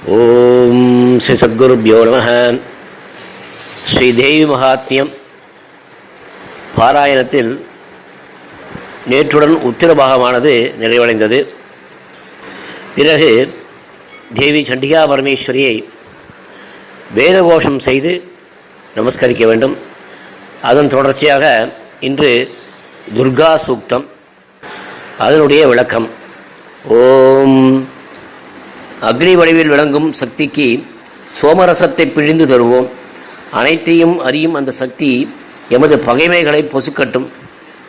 ஓம் ஸ்ரீ சத்குருப்யோ நம. ஸ்ரீதேவி மகாத்மியம் பாராயணத்தில் நேற்றுடன் உத்திரபாகமானது நிறைவடைந்தது. பிறகு தேவி சண்டிகா பரமேஸ்வரியை வேதகோஷம் செய்து நமஸ்கரிக்க வேண்டும். அதன் தொடர்ச்சியாக இன்று துர்கா சூக்தம், அதனுடைய விளக்கம். ஓம் அக்னி வடிவில் விளங்கும் சக்திக்கு சோமரசத்தை பிழிந்து தருவோம். அனைத்தையும் அறியும் அந்த சக்தி எமது பகைமைகளை பொசுக்கட்டும்.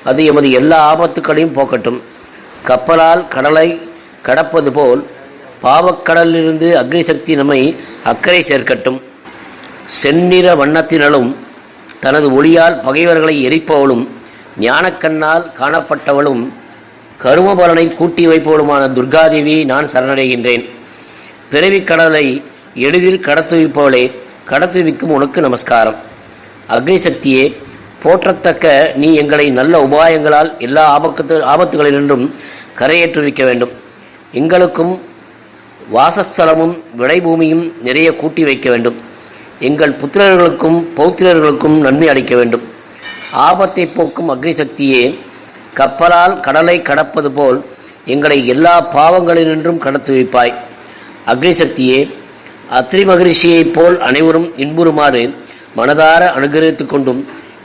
அது எமது எல்லா ஆபத்துக்களையும் போக்கட்டும். கப்பலால் கடலை கடப்பது போல் பாவக்கடலிலிருந்து அக்னி சக்தி நம்மை அக்கறை சேர்க்கட்டும். செந்நிற வண்ணத்தினளும் தனது ஒளியால் பகைவர்களை எரிப்பவளும் ஞானக்கண்ணால் காணப்பட்டவளும் கருமபலனை கூட்டி வைப்பவளுமான துர்காதேவியை நான் சரணடைகின்றேன். பிறவிக் கடலை எளிதில் கடத்துவிப்பவளே, கடத்துவிக்கும் உனக்கு நமஸ்காரம். அக்னி சக்தியே, போற்றத்தக்க நீ எங்களை நல்ல உபாயங்களால் எல்லா ஆபத்துகளினின்றும் கரையேற்றுவிக்க வேண்டும். எங்களுக்கும் வாசஸ்தலமும் விளைபூமியும் நிறைய கூட்டி வைக்க வேண்டும். எங்கள் புத்திரர்களுக்கும் பௌத்திரர்களுக்கும் நன்மை அளிக்க வேண்டும். ஆபத்தை போக்கும் அக்னி சக்தியே, கப்பலால் கடலை கடப்பது போல் எங்களை எல்லா பாவங்களினின்றும் கடத்து வைப்பாய். அக்னி சக்தியே, அத்ரி மகரிஷியைப் போல் அனைவரும் இன்புறுமாறு மனதார அனுகரித்து கொண்டும்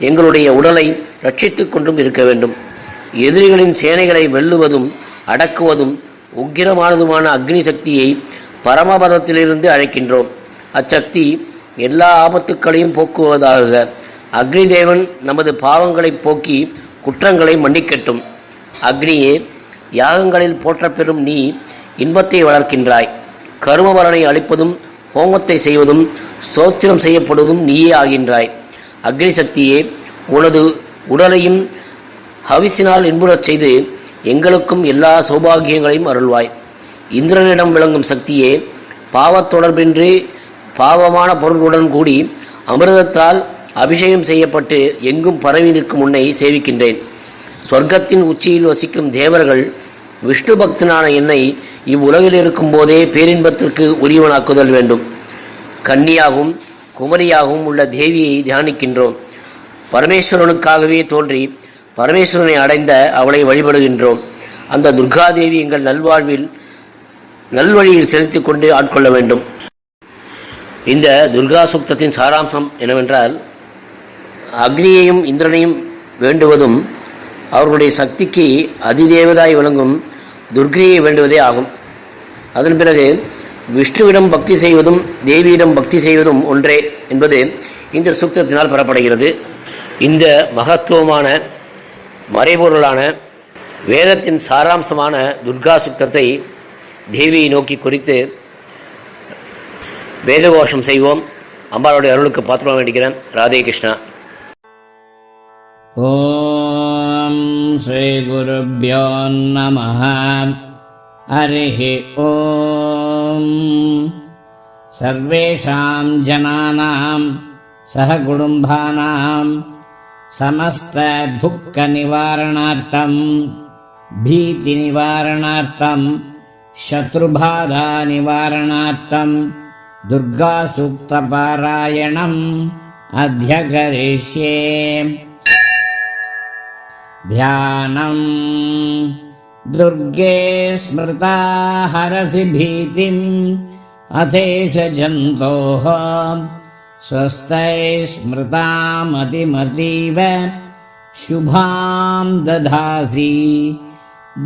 எங்களுடைய உடலை ரட்சித்து கொண்டும் இருக்க வேண்டும். எதிரிகளின் சேனைகளை வெல்லுவதும் அடக்குவதும் உக்கிரமானதுமான அக்னி சக்தியை பரமபதத்திலிருந்து அழைக்கின்றோம். அச்சக்தி எல்லா ஆபத்துக்களையும் போக்குவதாக. அக்னி தேவன் நமது பாவங்களை போக்கி குற்றங்களை மன்னிக்கட்டும். அக்னியே, யாகங்களில் போற்றப்பெறும் நீ இன்பத்தை வளர்க்கின்றாய். கருமபலனை அளிப்பதும் ஹோமத்தை செய்வதும் ஸ்தோத்திரம் செய்யப்படுவதும் நீயே ஆகின்றாய். அக்னி சக்தியே, உனது உடலையும் ஹவிசினால் இன்புறச் செய்து எங்களுக்கும் எல்லா சௌபாகியங்களையும் அருள்வாய். இந்திரனிடம் விளங்கும் சக்தியே, பாவத் தொடர்பின்றி பாவமான பொருளுடன் கூடி அமிர்தத்தால் அபிஷேகம் செய்யப்பட்டு எங்கும் பரவி நிற்கும் உன்னை சேவிக்கின்றேன். சொர்க்கத்தின் உச்சியில் வசிக்கும் தேவர்கள் விஷ்ணு பக்தனான என்னை இவ்வுலகில் இருக்கும் போதே பேரின்பத்திற்கு உரியவனாக்குதல் வேண்டும். கன்னியாகவும் குமரியாகவும் உள்ள தேவியை தியானிக்கின்றோம். பரமேஸ்வரனுக்காகவே தோன்றி பரமேஸ்வரனை அடைந்த அவளை வழிபடுகின்றோம். அந்த துர்காதேவி எங்கள் நல்வழியில் செலுத்தி கொண்டு ஆட்கொள்ள வேண்டும். இந்த துர்கா சூக்தத்தின் சாராம்சம் என்னவென்றால், அக்னியையும் இந்திரனையும் வேண்டுவதும் அவர்களுடைய சக்திக்கு அதிதேவதாய் விளங்கும் துர்கையை வேண்டுவதே ஆகும். அதன் பிறகு விஷ்ணுவிடம் பக்தி செய்வதும் தேவியிடம் பக்தி செய்வதும் ஒன்றே என்பது இந்த சூக்தத்தினால் பெறப்படுகிறது. இந்த மகத்துவமான மறைபொருளான வேதத்தின் சாராம்சமான துர்கா சூக்தத்தை தேவியை நோக்கி குறித்து வேதகோஷம் செய்வோம். அம்பாளுடைய அருளுக்கு பாத்திரம் வேண்டிக்கிறேன். ராதே கிருஷ்ணா. ஓம் ஸ்ரீ குருப்யோ நமஹ. ஹரிஹி ஓம். சர்வேஷாம் ஜனானாம் சஹகுடும்பானாம் சமஸ்த துக்க நிவாரணார்த்தம் பீதி நிவாரணார்த்தம் சத்ருபாதா நிவாரணார்த்தம் துர்கா சூக்த பாராயணம் அத்யகரிஷ்யே. ध्यानं दुर्गे स्मृता हरसि भीतिम् अथेष जन्तोः स्वस्ति स्मृतामतिमतीव शुभां दधासि.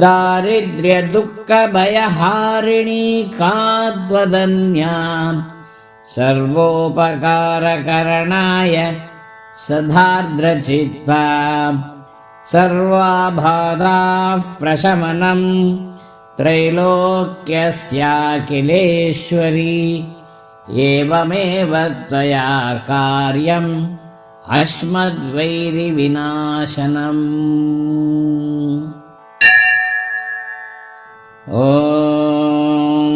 दारिद्र्यदुःखभयहारिणी काद्वदन्या सर्वोपकारकरणाय सदार्द्रचित्ता. सर्वाबाधाः प्रशमनं त्रैलोक्यस्याखिलेश्वरी. एवमेव त्वया कार्यम् अस्मद्वैरिविनाशनम्. ॐ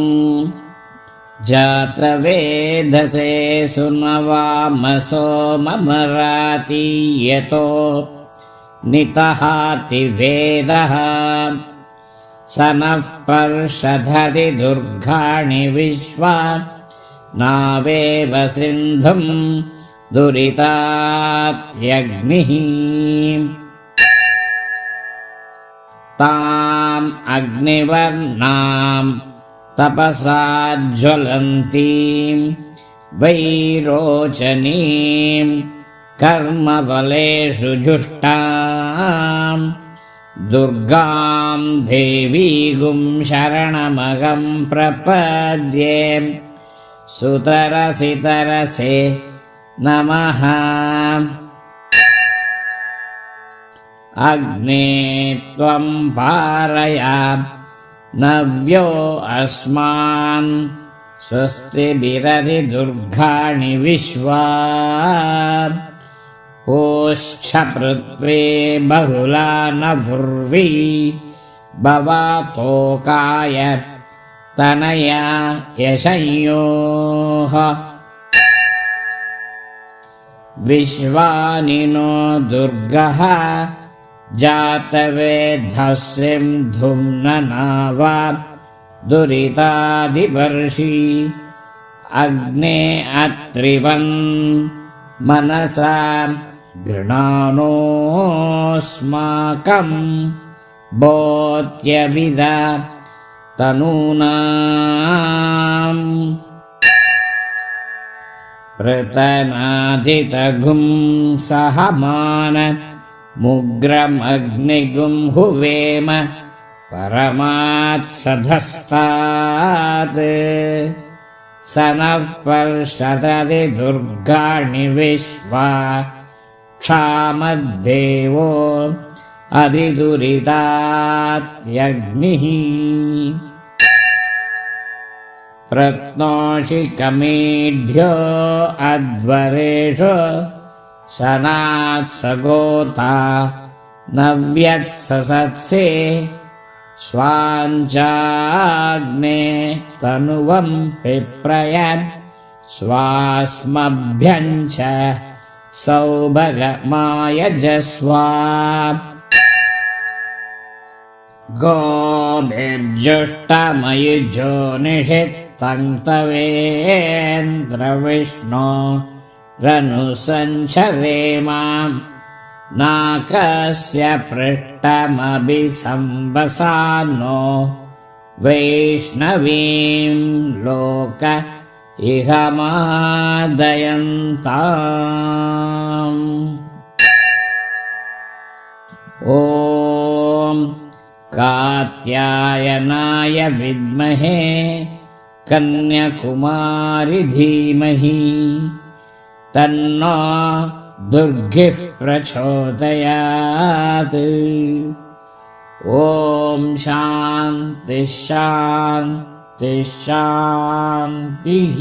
जातवेदसे सुनवामसो ममरातीयतो नितहाति वेदः. स नः पर्षधति दुर्गाणि विश्वा नावेव सिन्धुं दुरितात्यग्निः ताम् अग्निवर्णां तपसा ज्वलन्तीं वैरोचनीं कर्मबलेषु जुष्टां दुर्गां देवीगुं शरणमहं प्रपद्ये सुतरसि तरसे नमः अग्ने त्वं पारय नव्यो अस्मान् स्वस्तिभिरधि दुर्गाणि विश्वा पोश्च पृथ्वी बहुला न पूर्वी भवतोकाय तनया यशयोः विश्वानि नो दुर्गः जातवेद्धस्यं धुम्ननावा दुरितादिवर्षि अग्ने अत्रिवन् मनसा गृणानोऽस्माकं बोत्यविद तनूनाम् प्रतनादितगुं सहमान मुग्रमग्निगुं हुवेम परमात्सधस्तात् स नः पर्षधति दुर्गाणि विश्वा क्षामद्देवो अधिदुरितात्यग्निः प्रत्नोषि कमेढ्यो अध्वरेषु सनात्सगोता नव्यत्ससत्से स्वाञ्चाग्ने तनुवं पिप्रय स्वास्मभ्यञ्च सौभगमायजस्वा गोभिर्जुष्टमयुजो निषित्तं तवेन्द्रविष्णो रनुसञ्चरेमां नाकस्य पृष्ठमभिसंवसानो वैष्णवीं लोक इहमादयन्ताम् ॐ कात्यायनाय विद्महे कन्याकुमारि धीमहि तन्नो दुर्गिः प्रचोदयात् ॐ शान्तिः शान्तिः शान्तिः।